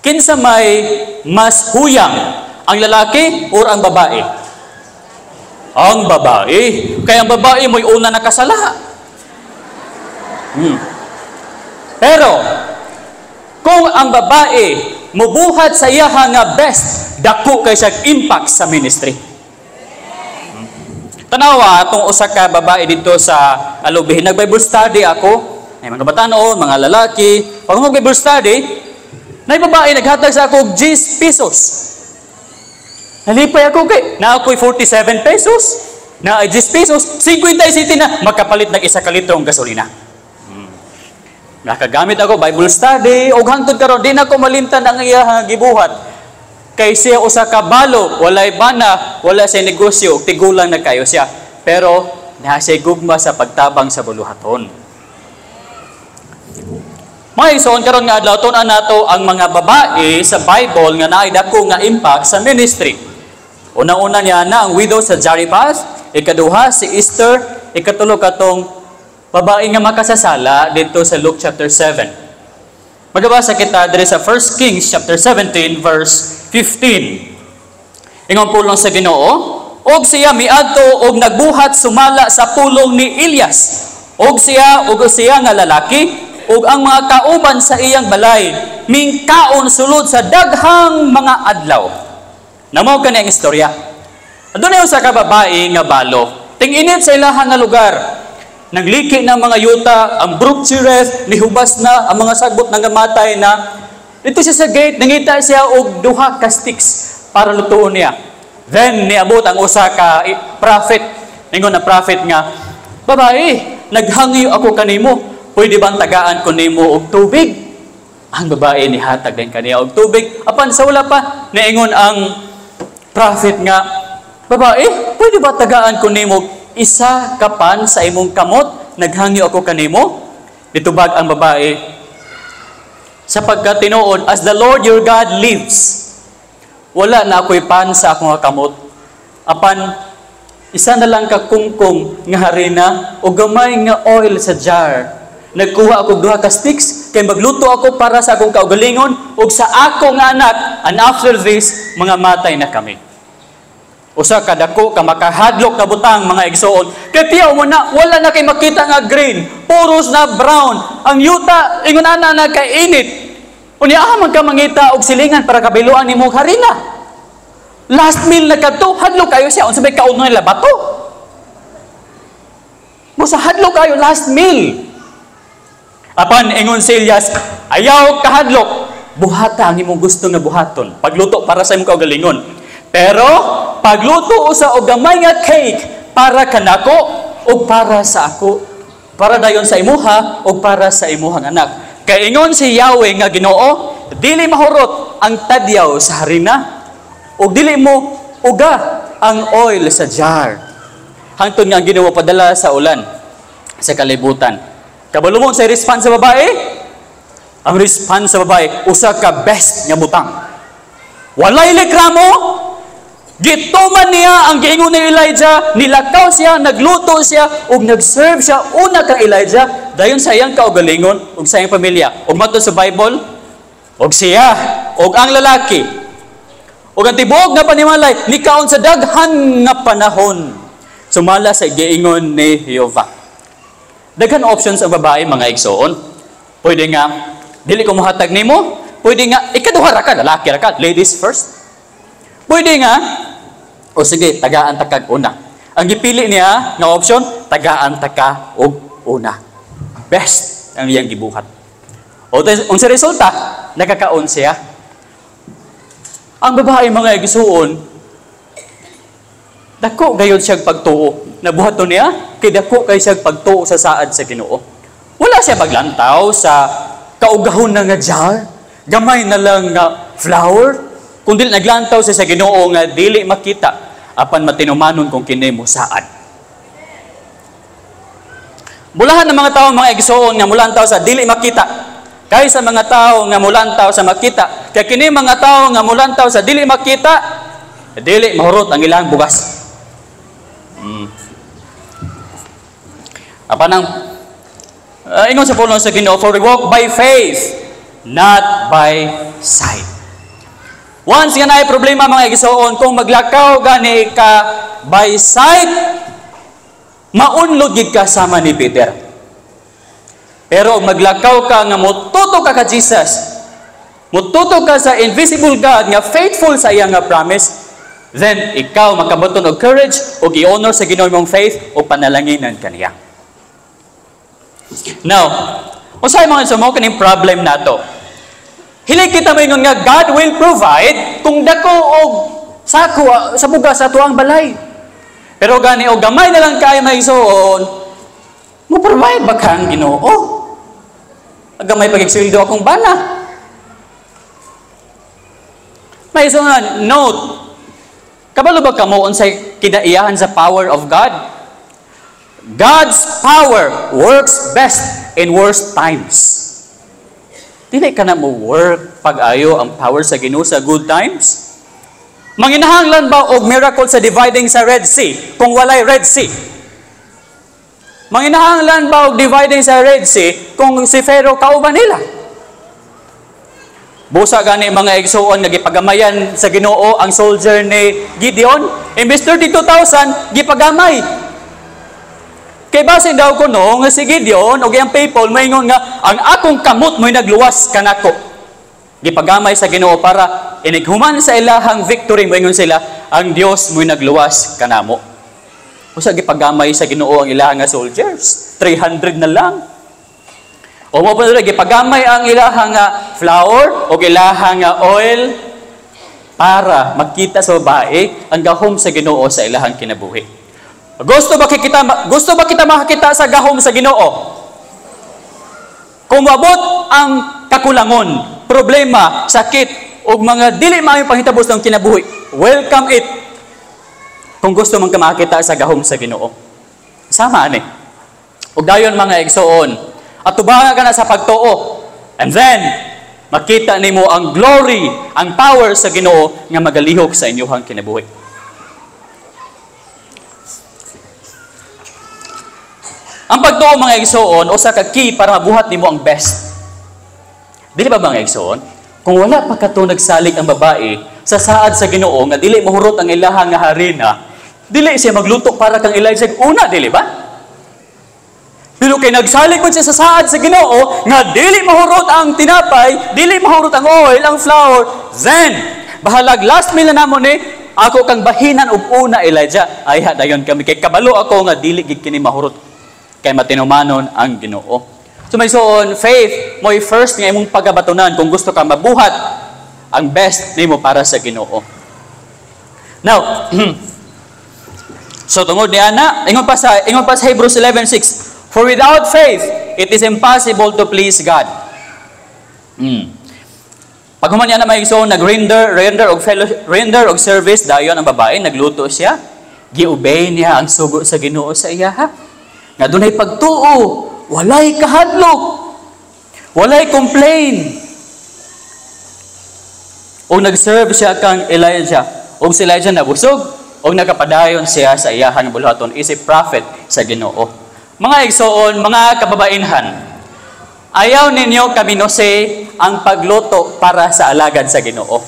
Kinsa may mas huyang, ang lalaki o ang babae? Ang babae. Kaya ang babae mo'y una nakasala. Pero, kung ang babae mubuhat sa iya nga best, dako kay siya impact sa ministry. Tanawa, itong usa ka babae dito sa alubihin. Nag-Bible study ako. May mga batanon, mga lalaki. Pag mag-Bible study, na babae naghatag sa ako 10 pesos. Nalipay ako kay, na ako'y 47 pesos. Na 10 pesos, 50 city na, makapalit ng 1 kalitrong gasolina. Nakagamit ako Bible study og hangtod karon di na ko malimtan ang iya gibuhat kay siya usa ka balo, walay bana, wala siya negosyo, tigulang na kayo siya, pero na siya gugma sa pagtabang sa buluhaton. May ison karon nga adlaw tun nato ang mga babae sa Bible nga naay dako nga impact sa ministry. Una-una niya na ang widow sa Zarephath, ikaduha si Esther, ikatulo katong babae nga makasasala dito sa Luke chapter 7. Magabasa kita diri sa 1 Kings chapter 17 verse 15. Ingon pulong sa Ginoo, og siya miadto og nagbuhat sumala sa pulong ni Elias. Og siya nga lalaki ug ang mga kauban sa iyang balay mingkaon sulod sa daghang mga adlaw. Namo kani ang istorya. Adunay usa ka babae nga balo. Ting-init sa ilahang nga lugar. Nagliki ng mga yuta, ang brook chires, nihubas na, ang mga sagbot nangamatay na. Dito siya sa gate, nangita siya og 2 ka sticks para lutuon niya. Then, niabot ang usa ka prophet. Ningon na prophet nga, babae, naghangyo ako kanimo. Pwede bang tagaan ko nimo og tubig? Ang babae nihatag din kaniya og tubig. Apan sa wala pa, niingon ang prophet nga, babae, pwede ba tagaan ko nimo 1 kapan sa imong kamot, naghangyo ako kanimo? Ditubag ang babae, sapagkat tinuod, as the Lord your God lives, wala na ako'y pan sa akong kamot. Apan, isa na lang ka kungkong nga harina o gamay nga oil sa jar. Nagkuha ako 2 ka sticks, kay magluto ako para sa akong kaugalingon o sa akong anak, and after this, mga matay na kami. Usa ka dako ka makahadlok na butang mga igsoon. Kay tiyaw mo na wala na kay makita nga green, puros na brown. Ang yuta ingon ana na kay init. Unya man ka mangita og silingan para kabiluan nimo harina. Last meal na kadto, hadlok kayo siya unsa may kauno nila bato. Musa hadlok kayo last meal. Apan ingon si Elias, ayaw kahadlok, buhata ang imong gusto nga buhaton. Pagluto para sa imong kaugalingon. Pero pagluto usa og gamay nga cake para kanako o para sa ako, para dayon sa imuha o para sa imuhang anak. Kay ingon si Yahweh nga Ginoo, dili mahurot ang tadyaw sa harina o dili mo uga ang oil sa jar. Hangtod nga ang Ginoo padala sa ulan sa kalibutan. Kabalumon sa response sa babae, ang response sa babae usa ka best nga butang. Walay reklamo. Gituman niya ang giingon ni Elijah, nilakaw siya, nagluto siya, ug nag-serve siya una kang Elijah, dayon sa iyang kaugalingon ug sa iyang pamilya. Ug mato sa Bible, ug siya, ug ang lalaki, ug ang tibuok nga panimalay, nikaon sa daghan nga panahon, sumala sa giingon ni Jehovah. Daghan options ang babae, mga igsoon. Pwede nga, dili ko mohatag nimo, pwede nga, ikaduha ra ka, lalaki ra ka, ladies first. Pwede nga, o sige, tagaan takag una. Ang gipili niya nga option, tagaan taka og una. Best ang iyang gibuhat. O unsa resulta, nakakaon siya. Ang babae mga igsuon, dako gayon siya pagtuo. Nabuhaton niya, kay dako kay siya pagtuo sa saad sa Ginoo. Wala siya maglantaw sa kaugahon na nga jar, gamay na lang nga flour, kundi naglantaw siya sa Ginoo nga dili makita apan matinumanon kung kini mo saad. Bulahan ng mga tao mga igsoon nga mulantaw sa dili makita kaysa mga tao nga mulantaw sa makita. Kaya kini mga tao nga mulantaw sa dili makita, dili mahurot ang ilang bugas. Apan ang ingon sa pulong sa Ginoo, for we walk by faith, not by sight. Once nga na problema mga igsoon, kung maglakaw gani ka by sight, maunlod gid ka sama ni Peter. Pero maglakaw ka nga motuto ka Jesus, motuto ka sa invisible God nga faithful sa iya nga promise, then ikaw makabuton og courage ug i-honor sa Ginoo imong faith ug panalanginan kaniya. Now, unsay mga sumo kaning problem nato? Hili kita moingon nga God will provide kung dako og sako sa bugas sa tuang balay. Pero gani og gamay na lang kay may igsoon, mo provide ba kang Ginoo? Gamay pagigsildo akong bana. May igsoon, note, kabalo ba kamo unsay kinaiyahan sa power of God? God's power works best in worst times. Dili ka na mo work pag-ayo ang power sa Ginoo sa good times? Manginahanglan ba og miracle sa dividing sa Red Sea kung walay Red Sea? Manginahanglan ba og dividing sa Red Sea kung si Pharaoh kauban nila? Busa gani mga igsoon nga gipagamayan sa Ginoo ang soldier ni Gideon, imbes 32,000 gipagamay. Kay basin daw ko no, nga si Gideon o ang people, maingon nga, ang akong kamot mo'y nagluwas kanako. Gipagamay sa Ginoo para inighuman sa ilahang victory, maingon sila, ang Dios mo'y nagluwas kanamo. Usa gipagamay sa Ginoo ang ilahang nga soldiers, 300 na lang. O mo pa gipagamay ang ilahang nga flour o ilahang nga oil para magkita sa babae ang gahom sa Ginoo sa ilahang kinabuhi. Gusto ba kita makakita sa gahom sa Ginoo? Kung mabot ang kakulangon, problema, sakit, o mga dili maayong panghitabo ng kinabuhi, welcome it. Kung gusto mong makakita sa gahom sa Ginoo. Sama ani. Ug dayon mga igsoon, at tubangan ka na sa pagtuo. And then, makita nimo ang glory, ang power sa Ginoo nga magalihok sa inyong kinabuhi. Ang pagtuo mga igsoon, usa ka key para mabuhat nimo ang best. Dili ba mga igsoon? Kung wala pa kato nagsalig ang babae sa saad sa Ginoo nga dili mahurot ang ilahang nga harina, dili siya magluto para kang Elijah una, dili ba? Pero kay nagsalig man siya sa saad sa Ginoo nga dili mahurot ang tinapay, dili mahurot ang oil, ang flour, then bahalag last meal na namo ni ako kang bahinan og una Elijah. Ay dayon kami kay kabalo ako nga dili gid kini mahurot kay matinumanon ang Ginoo. So may soon, faith mo'y first nga imong pagabatunan kung gusto ka mabuhat ang best nimo para sa Ginoo. Now, so tungod ni ana, ingon pa sa Hebrews 11:6, for without faith it is impossible to please God. Pag human niya na may soon nag-render og service dayon ang babae, nagluto siya, giobey niya ang sugo sa Ginoo sa iya ha. Nga dunay pagtuo, walay kahadlok, walay complain. O nag-serve siya kang Elijah, o si Elijah nabusog, o nakapadayon siya sa iyahang buluhaton, isip prophet sa Ginoo. Mga igsoon, mga kababainhan, ayaw ninyo kaminose ang pagluto para sa alagad sa Ginoo.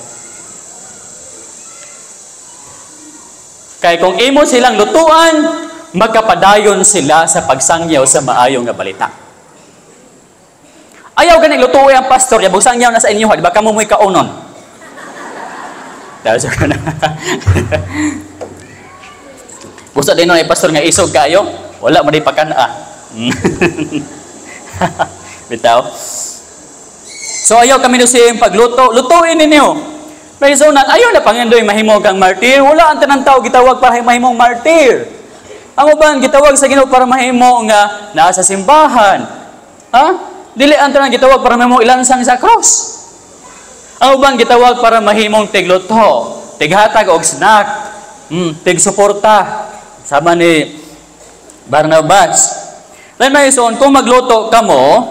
Kaya kung imo silang lutuan, magkapadayon sila sa pagsangyaw sa maayong nga balita. Ayaw ganing lutuoy ang pastor, yabog sangyaw na sa inyo, di ba kamo mo'y kaunon? Dahil sa kana. Busa din ay pastor nga isog kayo, wala mo di pagkana. Bitaw. So ayaw kami nusiyang pagluto, lutuin ninyo. May zonan, ayaw na Panginoon mahimo kang martir, wala ang tanang tao gitawag para mahimong martir. Ang uban gitawag sa Ginoo para mahimo nga naa sa simbahan. Ha? Dili ang tanang gitawag para mahimo ilansang sa cross. Ang uban gitawag para mahimong tigluto, tighatag og snack, tigsuporta sama ni Barnabas. Then may ison kung magluto kamo,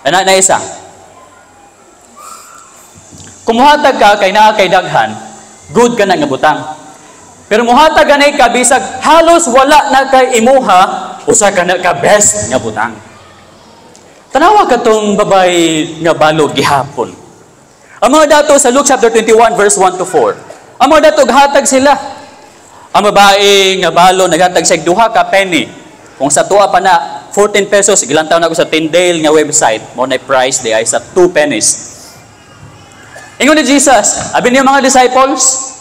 ana na isa. Kumuhatag ka kay naa kay daghan, good ka na nga butang. Pero muhatag ganay ka bisag halos wala na kay imuha, usa ka na ka best nga butang. Tanawa ka tong babay nga balog gihapon. Ang mga dato sa Luke chapter 21 verse 1 to 4. Ang mga dato gahatag sila. Ang babae nga balo naghatag sa duha ka penny. Kung sa tuwa pa na 14 pesos, ilang taon ako sa Tyndale nga website, mo na price di ay sa 2 pennies. Ingon ni Jesus, abi niya mga disciples,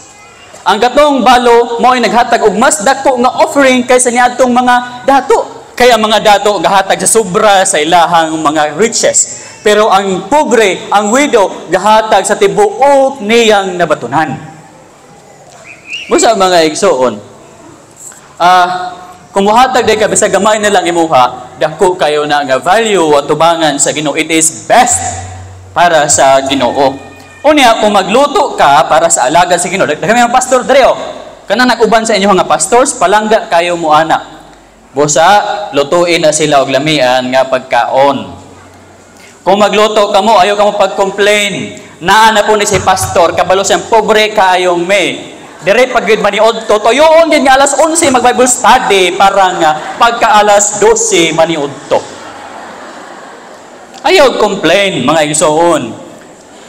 ang katong balo mo ay naghatag og mas dako nga offering kaysa niadtong mga dato. Kaya mga dato gahatag sa sobra sa ilahang mga riches. Pero ang pobre, ang widow, gahatag sa tibuok niyang nabatunan. Musa mga igsoon, kung muhatag day ka, bisa gamay na lang imuha, dako kayo na nga value at tubangan sa Ginoo. It is best para sa Ginoo. Unya, kung magluto ka para sa alagad sa Ginoo, kami mga pastor Dreo, kanang nag-uban sa inyo mga pastors, palangga kayo mo anak. Busa, lutuin na sila og lamian nga pagkaon. Kung magluto ka mo, ayaw ka mo pag-complain. Naana po ni si pastor, kabalo siyang pobre kayong may. Dire pag-gid maniod to, toyoon din nga alas 11 mag-Bible study para nga pagka alas 12 maniod to. Ayaw complain, mga igsoon.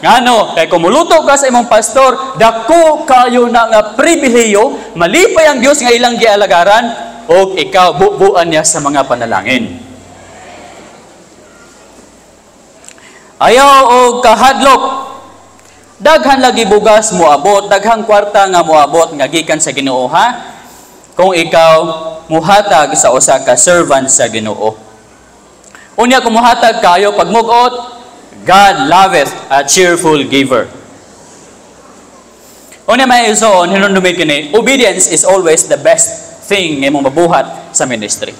Ngano, kay kumuluto ka sa imong pastor, dako kayo na nga pribilehiyo, malipay ang Dios nga ilang gialagaran, o ikaw bubuan niya sa mga panalangin. Ayaw o kahadlok. Daghan lagi bugas moabot, daghang kwarta nga moabot nga gikan sa Ginoo ha. Kung ikaw muhatag sa usa ka servant sa Ginoo. Unya kung muhatag kayo pagmugot, God loveth a cheerful giver. Unya may isoon hinundumit kini, obedience is always the best thing nga imong mabuhat sa ministry.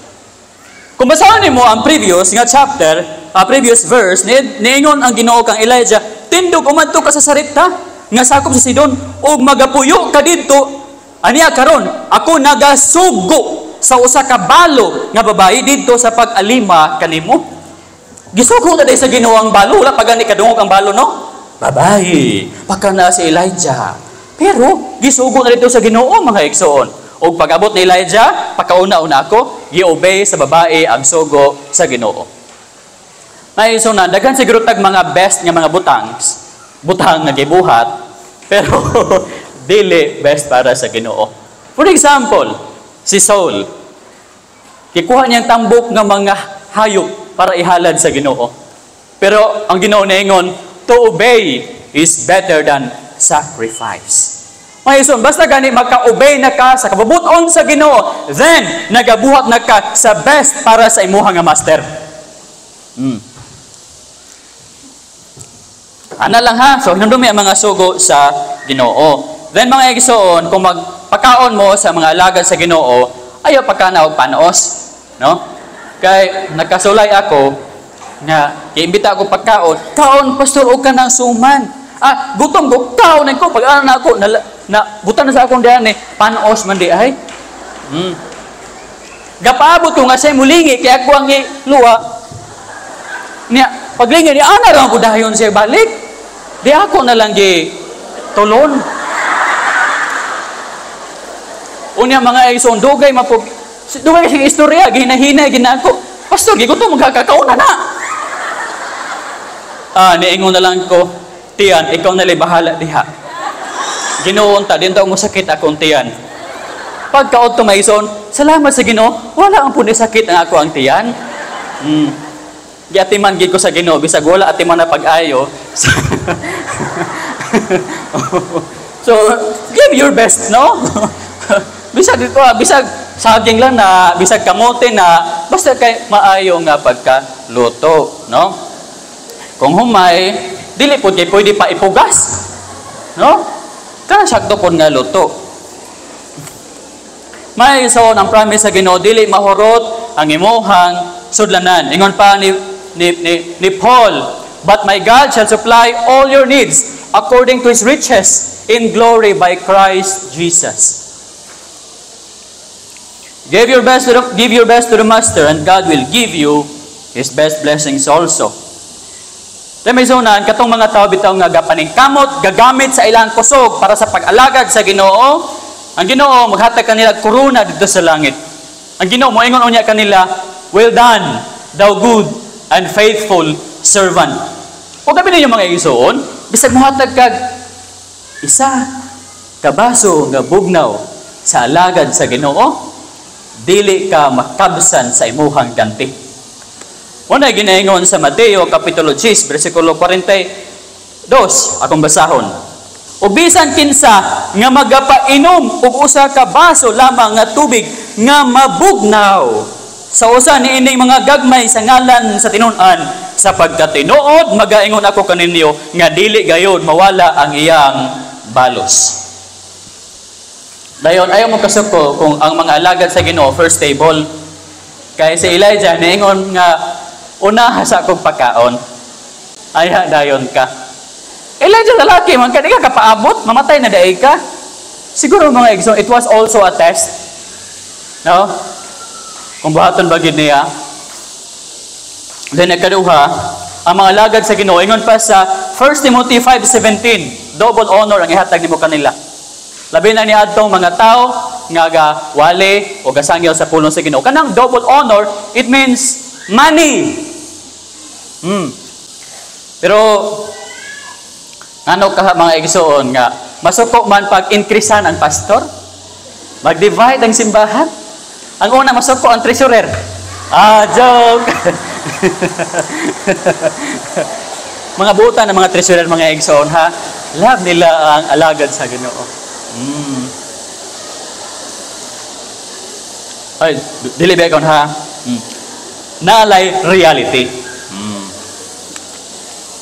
Kung basahan nimo ang previous nga chapter, previous verse, niingon ang Ginoo kang Elijah, tindog umadto ka sa Sarepta nga sakop sa Sidon ug magapuyo ka didto aniya karon ako nagasugo sa usa ka balo nga babae didto sa pag-alima kanimo. Gisugo na day sa Ginoo ang balo, wala pa gani kadungog ang balo no? Babae, pagka na si Elijah. Pero gisugo na dito sa Ginoo mga igsoon. Og pag-abot ni Elijah, pagkauna-una ako, gi-obey sa babae ang sugo sa Ginoo. May so na daghan siguro tag mga best nga mga butang nga gibuhat, pero dili best para sa Ginoo. For example, si Saul, kikuha niyang tambok nga mga hayop para ihalad sa Ginoo. Pero ang Ginoo niingon, to obey is better than sacrifice. May so basta gani magka-obey na ka sa kababuton sa Ginoo, then nagabuhat na ka sa best para sa imuha nga master. Ana lang ha. So, hinundumi ang mga sugo sa Ginoo. Then, mga igsoon, kung magpakaon mo sa mga alagad sa Ginoo, ayaw pagkana og panos. No? Kay, nagkasulay ako, nga, iimbita ako pagkaon, kaon, pastor, o ka ng suman. Gutom ko, kaon ko, pag-aran na ako, butan na sa akong diyan panos man di ay. Gapaabot ko nga sa'y mulingi, kaya ako ang luwa. Niya, paglingi niya, ana lang ko dayon siya balik. Di ako na lang tulon. Unya mga igsoon, dugay siyang istorya, ginahinay, ginako. Pastor, gigutom, magkakakauna na. Niingon na lang ko, tiyan, ikaw na bahala diha. Ginoon ta, din daw mo sakit akong tiyan. Pagkaot to mga igsoon, salamat sa Ginoo, wala ang puno sakit ang ako ang tiyan. Giatiman gid ko sa Ginoo bisag wala atiman na pag-ayo. So, give your best, no? Bisag dito, bisag saging lang na, bisag kamote na, basta kay maayo nga pagkaluto, no? Kung humay, dili pud kay pwede pa ipugas. No? Kana sakto pud nga luto. May so ang promise sa Ginoo dili mahurot ang imuhang sudlanan. Ingon pa ni Paul, but my God shall supply all your needs according to His riches in glory by Christ Jesus. Give your best to the Master, and God will give you His best blessings also. May zonan, katong mga tao bitaw nga gapaning kamot, gagamit sa ilang kusog para sa pag-alagad sa Ginoo. Ang Ginoo maghatag kanila korona dito sa langit. Ang Ginoo moingon unya kanila, well done, thou good and faithful servant. O gabi ninyo mga igsoon, bisag mohatag kag isa ka baso nga bugnaw sa alagad sa Ginoo, dili ka makabsan sa imuhang ganti. Una ginaingon sa Mateo kapitulo 10 bersikulo 42, akong basahon. Ubisan kinsa nga magapainom og usa ka baso lamang nga tubig nga mabugnaw sa usa niining mga gagmay sa ngalan sa tinun-an, sa pagkatinuod magaingon ako kaninyo nga dili gayud mawala ang iyang balos. Dayon ayaw mo kasuko kung ang mga alagad sa Ginoo first table. Kay si Elijah niingon nga una sa akong pagkaon. Aya dayon ka. Elijah lalaki man kadi ka kapaabot, mamatay na daay ka. Siguro mga igsoon, it was also a test. No? Kung buhaton ba gid niya. Then ikaduha, ang mga alagad sa Ginoo ingon pa sa 1 Timothy 5:17, double honor ang ihatag nimo kanila. Labi na ni adtong mga tao nga wali o gasangyaw sa pulong sa Ginoo. Kanang double honor, it means money. Pero ano ka mga igsoon nga masuko man pag increasean ang pastor, mag-divide ang simbahan. Ang una masuko ang treasurer. Joke. Mga buta ng mga treasurer mga igsoon ha. Love nila ang alagad sa Ginoo. Ay, dili ba ha? Naalay reality.